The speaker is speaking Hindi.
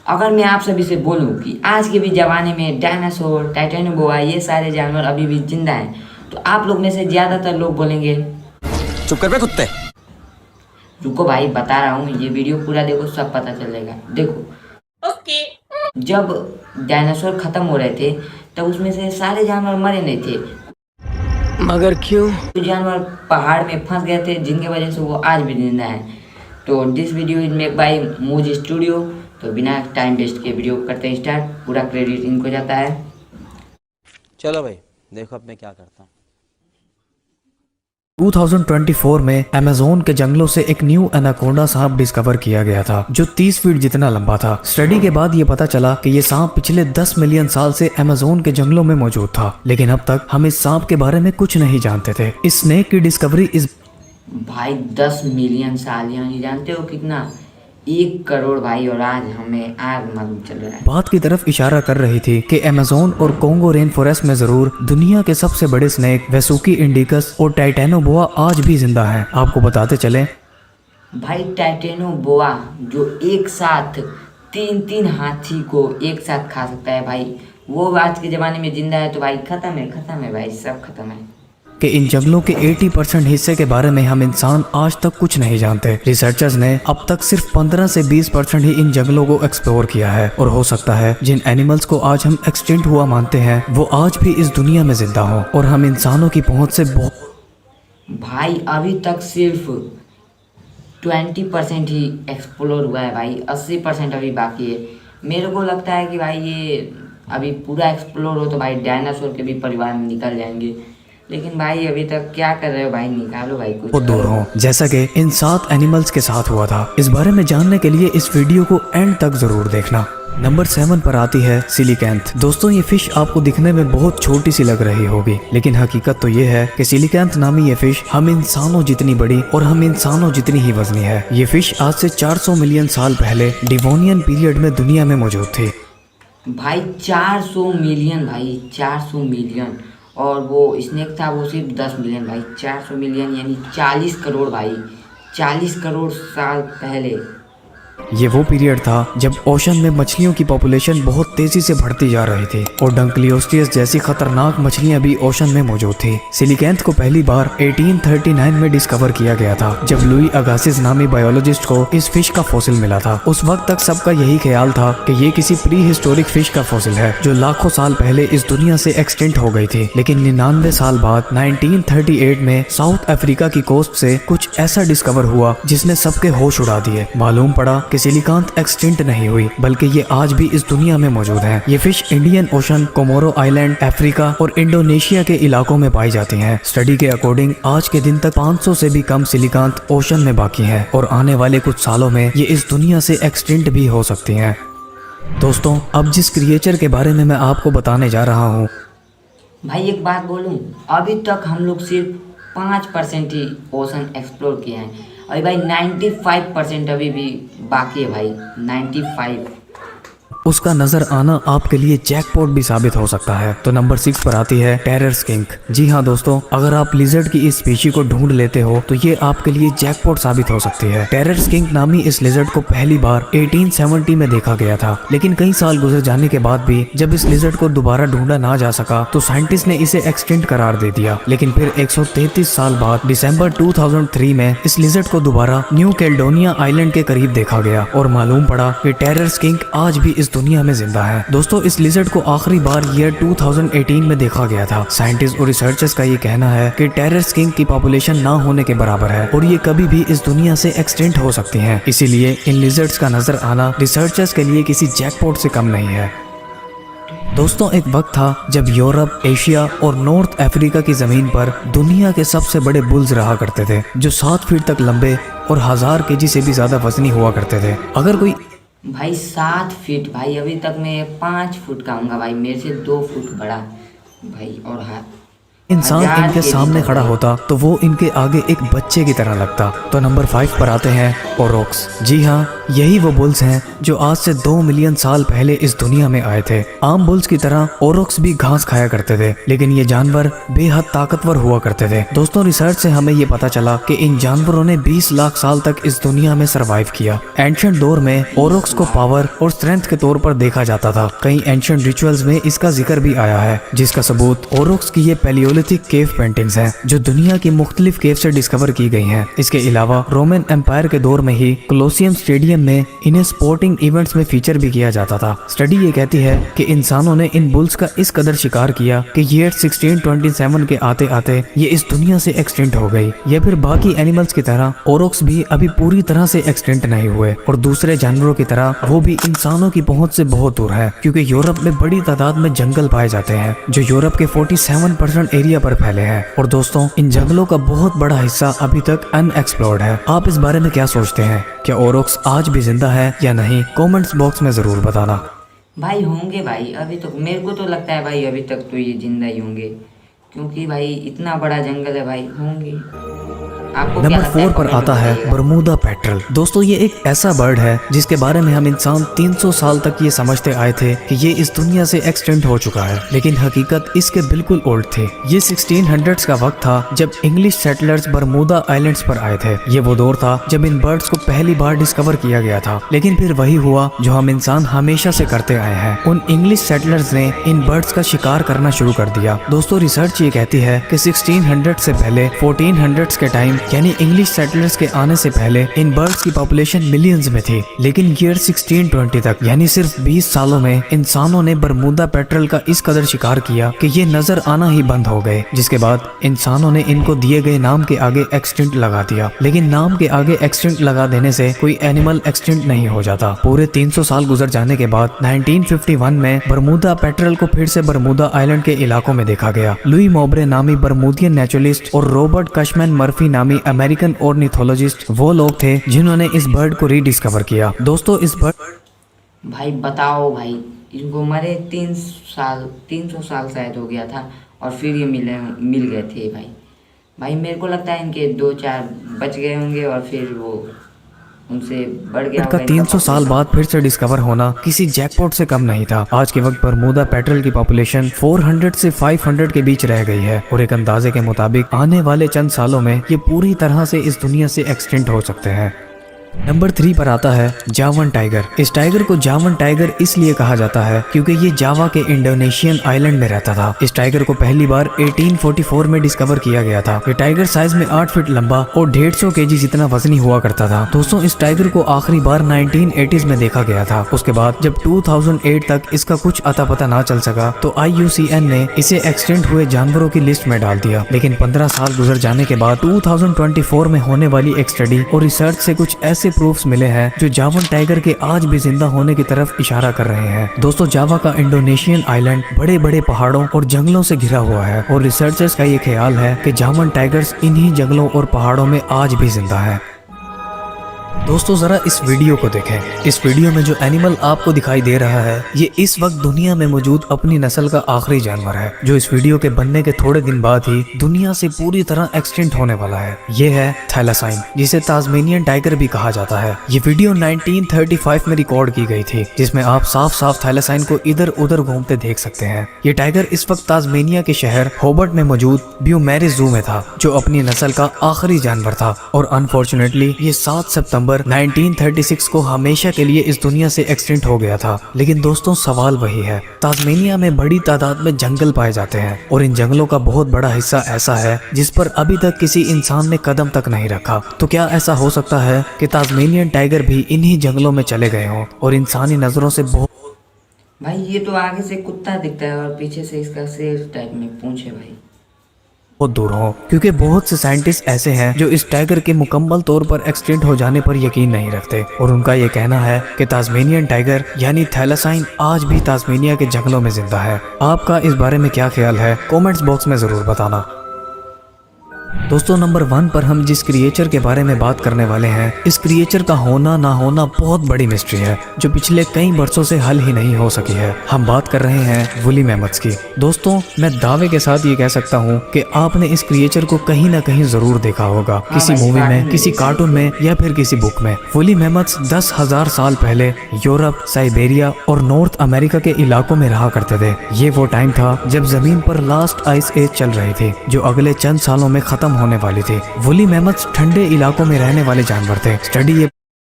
अगर मैं आप सभी से बोलूं कि आज के भी ज़माने में डायनासोर, टाइटेनोबोआ ये सारे जानवर अभी भी जिंदा हैं, तो आप लोग में से ज़्यादातर लोग बोलेंगे चुप कर बे कुत्ते। रुको भाई बता रहा हूँ, ये वीडियो पूरा देखो, सब पता चलेगा। देखो ओके। जब डायनासोर खत्म हो रहे थे तब उसमें से सारे जानवर मरे नहीं थे, मगर क्यों? कुछ जानवर पहाड़ में फंस गए थे जिनकी वजह से वो आज भी जिंदा हैं। तो this video is make by Moose studio. तो बिना टाइम वेस्ट के वीडियो करते हैं स्टार्ट। पूरा क्रेडिट इनको जाता है। चलो भाई देखो अब मैं क्या करता हूँ। 2024 में अमेज़न के जंगलों से एक न्यू एनाकोंडा सांप डिस्कवर किया गया था जो 30 फीट जितना लंबा था। स्टडी के बाद ये पता चला कि ये सांप पिछले 10 मिलियन साल से अमेज़न के जंगलों में मौजूद था, लेकिन अब तक हम इस सांप के बारे में कुछ नहीं जानते थे। इस स्नेक की डिस्कवरी इस भाई 10 मिलियन साल, यानी जानते हो कितना, 1 करोड़ भाई, और आज हमें आग मालूम चल रहा है। बात की तरफ इशारा कर रही थी कि अमेज़न और कोंगो रेन फॉरेस्ट में जरूर दुनिया के सबसे बड़े स्नेक वेसुकी इंडिकस और टाइटेनोबोआ आज भी जिंदा हैं। आपको बताते चले भाई टाइटेनोबोआ जो एक साथ 3 हाथी को एक साथ खा सकता है भाई, वो आज के ज़माने में जिंदा है। तो भाई खत्म है भाई, सब खत्म है। कि इन जंगलों के 80% हिस्से के बारे में हम इंसान आज तक कुछ नहीं जानते। रिसर्चर्स ने अब तक सिर्फ 15 से 20% ही इन जंगलों को एक्सप्लोर किया है, और हो सकता है जिन एनिमल्स को आज हम एक्सटिंक्ट हुआ मानते हैं वो आज भी इस दुनिया में जिंदा हो और हम इंसानों की पहुंच से बहुत। भाई अभी तक सिर्फ 20% ही एक्सप्लोर हुआ है भाई, 80% अभी बाकी है। मेरे को लगता है कि भाई ये अभी पूरा एक्सप्लोर हो तो भाई डायनासोर के भी परिवार में निकल जाएंगे, लेकिन भाई अभी तक क्या कर रहे हो भाई, निकालो भाई कुछ दूर हो, जैसा कि इन 7 एनिमल्स के साथ हुआ था। इस बारे में जानने के लिए इस वीडियो को एंड तक जरूर देखना। नंबर 7 पर आती है सिलिकैंथ। दोस्तों ये फिश आपको दिखने में बहुत छोटी सी लग रही होगी, लेकिन हकीकत तो ये है कि सिलिकैंथ नामी ये फिश हम इंसानों जितनी बड़ी और हम इंसानों जितनी ही वजनी है। ये फिश आज से 400 मिलियन साल पहले डिवोनियन पीरियड में दुनिया में मौजूद थी। भाई 400 मिलियन भाई, 400 मिलियन, और वो स्नेक था वो सिर्फ 10 मिलियन भाई। 400 मिलियन यानी 40 करोड़ भाई, 40 करोड़ साल पहले। ये वो पीरियड था जब ओशन में मछलियों की पॉपुलेशन बहुत तेजी से बढ़ती जा रही थी और डंकलियोस्टियस जैसी खतरनाक मछलियां भी ओशन में मौजूद थी। सिलिकैंथ को पहली बार 1839 में डिस्कवर किया गया था जब लुई अगासिस नामी बायोलॉजिस्ट को इस फिश का फॉसिल मिला था। उस वक्त तक सबका यही ख्याल था कि ये किसी प्री हिस्टोरिक फिश का फॉसिल है जो लाखों साल पहले इस दुनिया से एक्सटिंक्ट हो गई थी। लेकिन 99 साल बाद 1938 में साउथ अफ्रीका की कोस्ट से कुछ ऐसा डिस्कवर हुआ जिसने सबके होश उड़ा दिए। मालूम पड़ा कि सिलिकैंथ एक्सटिंक्ट नहीं हुई, बल्कि ये आज भी इस दुनिया में मौजूद है। ये fish Indian ocean, Comoros island, Africa और इंडोनेशिया के इलाकों में पाई जाती हैं। स्टडी के अकॉर्डिंग आज के दिन तक 500 से भी कम सिलिकैंथ ओशन में बाकी हैं और आने वाले कुछ सालों में ये इस दुनिया से एक्सटिंक्ट भी हो सकती हैं। दोस्तों अब जिस क्रिएचर के बारे में मैं आपको बताने जा रहा हूँ, भाई एक बात बोलूं, अभी तक हम लोग सिर्फ 5% ही ओशन एक्सप्लोर किए हैं। अभी भाई 95% अभी भी बाकी है भाई, 95। उसका नजर आना आपके लिए जैकपॉट भी साबित हो सकता है। तो नंबर 6 पर आती है टेरर स्किंक। जी हाँ दोस्तों, अगर आप लिजर्ड की इस स्पीशी को ढूंढ लेते हो तो ये आपके लिए जैकपॉट साबित हो सकती है। टेरर स्किंक नामी इस लिजर्ड को पहली बार 1870 में देखा गया था, लेकिन कई साल गुजर जाने के बाद भी जब इस लिजर्ड को दोबारा ढूंढा ना जा सका तो साइंटिस्ट ने इसे एक्सटिंक्ट करार दे दिया। लेकिन फिर 133 साल बाद दिसंबर 2003 में इस लिजर्ड को दोबारा न्यू कैलेडोनिया आइलैंड के करीब देखा गया और मालूम पड़ा कि टेरर स्किंक आज भी इस दुनिया में जिंदा है। दोस्तों इस लिजर्ड को आखिरी बार ईयर 2018 में देखा गया था। साइंटिस्ट और रिसर्चर्स का ये कहना है कि टेरर स्किंक की पॉपुलेशन ना होने के बराबर है और ये कभी भी इस दुनिया से एक्सटिंक्ट हो सकती हैं। इसीलिए इन लिजर्ड्स का नजर आना रिसर्चर्स के लिए किसी जैकपॉट से कम नहीं है। दोस्तों एक वक्त था जब यूरोप, एशिया और नॉर्थ अफ्रीका की जमीन पर दुनिया के सबसे बड़े बुल्स रहा करते थे जो 7 फीट तक लंबे और 1000 केजी से भी ज्यादा वजनी हुआ करते थे। अगर कोई भाई 7 फीट भाई, अभी तक मैं 5 फुट का हूँगा भाई, मेरे से 2 फुट बड़ा भाई, और हाँ इंसान इनके सामने खड़ा होता तो वो इनके आगे एक बच्चे की तरह लगता। तो नंबर 5 पर आते हैं ओरोक्स। जी हाँ, यही वो बुल्स हैं जो आज से 2 मिलियन साल पहले इस दुनिया में आए थे। आम बुल्स की तरह ओरोक्स भी घास खाया करते थे, लेकिन ये जानवर बेहद ताकतवर हुआ करते थे। दोस्तों, रिसर्च से हमें ये पता चला कि इन जानवरों ने 20 लाख साल तक इस दुनिया में सरवाइव किया। एंशिएंट दौर में ओरोक्स को पावर और स्ट्रेंथ के तौर पर देखा जाता था। कई एंशिएंट रिचुअल्स में इसका जिक्र भी आया है, जिसका सबूत ओरोक्स की ये पैलियोलिथिक केव पेंटिंग्स हैं, जो दुनिया की मुख्तलिफ केव से डिस्कवर की गई हैं। इसके अलावा रोमन एम्पायर के दौर में ही कोलोसियम स्टेडियम में इन्हें स्पोर्टिंग इवेंट्स में फीचर भी किया जाता था। स्टडी ये कहती है कि इंसानों ने इन बुल्स का इस कदर शिकार किया कि ईयर 1627 के आते आते ये इस दुनिया से एक्सटिंक्ट हो गई। या फिर बाकी एनिमल्स की तरह ओरोक्स भी अभी पूरी तरह से एक्सटिंक्ट नहीं हुए, और दूसरे जानवरों की तरह वो भी इंसानों की पहुंच से बहुत दूर है, क्योंकि यूरोप में बड़ी तादाद में जंगल पाए जाते हैं जो यूरोप के 47% एरिया पर फैले हैं। और दोस्तों, इन जंगलों का बहुत बड़ा हिस्सा अभी तक अनएक्सप्लोर्ड है। आप इस बारे में क्या सोचते हैं? क्या ओरोक्स आज भी जिंदा है या नहीं? कमेंट्स बॉक्स में जरूर बताना। भाई होंगे भाई, अभी तो मेरे को तो लगता है भाई अभी तक तो ये जिंदा ही होंगे, क्योंकि भाई इतना बड़ा जंगल है भाई, होंगे। आपको क्या नंबर लगता है? 4 पर कमेंट आता है बताइएगा। Bermuda petrol. दोस्तों, ये एक ऐसा बर्ड है जिसके बारे में हम इंसान 300 साल तक ये समझते आए थे कि ये इस दुनिया से एक्सटेंट हो चुका है, लेकिन हकीकत इसके बिल्कुल उल्ट थी। ये 1600s का वक्त था जब इंग्लिश सेटलर्स बरमूदा आइलैंड्स पर आए थे। ये वो दौर था जब इन बर्ड्स को पहली बार डिस्कवर किया गया था, लेकिन फिर वही हुआ जो हम इंसान हमेशा से करते आए हैं। उन इंग्लिश सेटलर्स ने इन बर्ड्स का शिकार करना शुरू कर दिया। दोस्तों, रिसर्च ये कहती है कि 1600 से पहले 1400s के टाइम, यानी इंग्लिश सेटलर्स के आने से पहले, इन बर्ड्स की पॉपुलेशन मिलियंस में थी। लेकिन ईयर 1620 तक, यानी सिर्फ 20 सालों में, इंसानों ने बरमूदा पेट्रल का इस कदर शिकार किया कि ये नजर आना ही बंद हो गए, जिसके बाद इंसानों ने इनको दिए गए नाम के आगे एक्सटिंक्ट लगा दिया। लेकिन नाम के आगे एक्सटिंक्ट लगा देने से कोई एनिमल एक्सटिंक्ट नहीं हो जाता। पूरे 300 साल गुजर जाने के बाद 1951 में बरमूदा पेट्रल को फिर से बरमूदा आइलैंड के इलाकों में देखा गया। लुई मोब्रे नामी बरमूदियन नेचुरलिस्ट और रॉबर्ट कशमैन मर्फी नामी अमेरिकन ऑर्निथोलॉजिस्ट वो लोग थे जिन्होंने इस बर्ड को रीडिस्कवर किया। दोस्तों, इस बर्ड भाई बताओ भाई, इनको मरे 300 साल शायद हो गया था, और फिर ये मिल गए थे भाई मेरे को लगता है इनके 2-4 बच गए होंगे, और फिर वो उनसे बढ़ गया का होगा 300 साल बाद फिर से डिस्कवर होना किसी जैकपॉट से कम नहीं था। आज के वक्त बरमूदा पेट्रल की पॉपुलेशन 400 से 500 के बीच रह गई है, और एक अंदाजे के मुताबिक आने वाले चंद सालों में ये पूरी तरह से इस दुनिया से एक्सटिंक्ट हो सकते हैं। नंबर 3 पर आता है जावन टाइगर। इस टाइगर को जावन टाइगर इसलिए कहा जाता है क्योंकि ये जावा के इंडोनेशियन आइलैंड में रहता था। इस टाइगर को पहली बार 1844 में डिस्कवर किया गया था। ये टाइगर साइज में 8 फीट लंबा और 150 kg जितना वजनी हुआ करता था। दोस्तों, इस टाइगर को आखिरी बार 1980s में देखा गया था। उसके बाद जब 2008 तक इसका कुछ अता पता ना चल सका, तो IUCN ने इसे एक्सटिंक्ट हुए जानवरों की लिस्ट में डाल दिया। लेकिन 15 साल गुजर जाने के बाद 2024 में होने वाली एक स्टडी और रिसर्च से कुछ ऐसे प्रूफ्स मिले हैं जो जावन टाइगर के आज भी जिंदा होने की तरफ इशारा कर रहे हैं। दोस्तों, जावा का इंडोनेशियन आइलैंड बड़े बड़े पहाड़ों और जंगलों से घिरा हुआ है, और रिसर्चर्स का ये ख्याल है कि जावन टाइगर्स इन्हीं जंगलों और पहाड़ों में आज भी जिंदा है। दोस्तों, जरा इस वीडियो को देखें। इस वीडियो में जो एनिमल आपको दिखाई दे रहा है, ये इस वक्त दुनिया में मौजूद अपनी नस्ल का आखिरी जानवर है, जो इस वीडियो के बनने के थोड़े दिन बाद ही दुनिया से पूरी तरह एक्सटिंक्ट होने वाला है। ये है थैलासाइन, जिसे तास्मेनियन टाइगर भी कहा जाता है। ये वीडियो 1935 में रिकॉर्ड की गई थी, जिसमें आप साफ साफ थैलासाइन को इधर उधर घूमते देख सकते हैं। ये टाइगर इस वक्त तास्मेनिया के शहर होबर्ट में मौजूद ब्यूमेरिस जू में था, जो अपनी नस्ल का आखिरी जानवर था। और अनफॉर्चुनेटली ये 7 सितंबर 1936 को हमेशा के लिए इस दुनिया से एक्सटिंक्ट हो गया था। लेकिन दोस्तों, सवाल वही है, तास्मेनिया में बड़ी तादाद में जंगल पाए जाते हैं, और इन जंगलों का बहुत बड़ा हिस्सा ऐसा है जिस पर अभी तक किसी इंसान ने कदम तक नहीं रखा। तो क्या ऐसा हो सकता है कि तास्मेनियन टाइगर भी इन्हीं जंगलों में चले गए हों और इंसानी नजरों से भाई ये तो आगे से कुत्ता दिखता है और पीछे से इसका शेर टाइप में पूंछ है भाई, बहुत दूर हो? क्योंकि बहुत से साइंटिस्ट ऐसे हैं जो इस टाइगर के मुकम्मल तौर पर एक्सटिंक्ट हो जाने पर यकीन नहीं रखते, और उनका ये कहना है कि तास्मेनियन टाइगर यानी थैलासाइन आज भी तास्मेनिया के जंगलों में जिंदा है। आपका इस बारे में क्या ख्याल है? कमेंट्स बॉक्स में जरूर बताना। दोस्तों नंबर 1 पर हम जिस क्रिएचर के बारे में बात करने वाले हैं, इस क्रिएचर का होना ना होना बहुत बड़ी मिस्ट्री है जो पिछले कई वर्षों से हल ही नहीं हो सकी है। हम बात कर रहे हैं वुली मैमथ्स की। दोस्तों मैं दावे के साथ ये कह सकता हूँ कि आपने इस क्रिएचर को कहीं ना कहीं जरूर देखा होगा, किसी मूवी में, किसी कार्टून में या फिर किसी बुक में। वुली मैमथ्स 10,000 साल पहले यूरोप, साइबेरिया और नॉर्थ अमेरिका के इलाकों में रहा करते थे। ये वो टाइम था जब जमीन पर लास्ट आइस एज चल रही थी जो अगले चंद सालों में खत्म होने वाली थी। वुली मैमथ्स ठंडे इलाकों में रहने वाले जानवर थे। स्टडी ये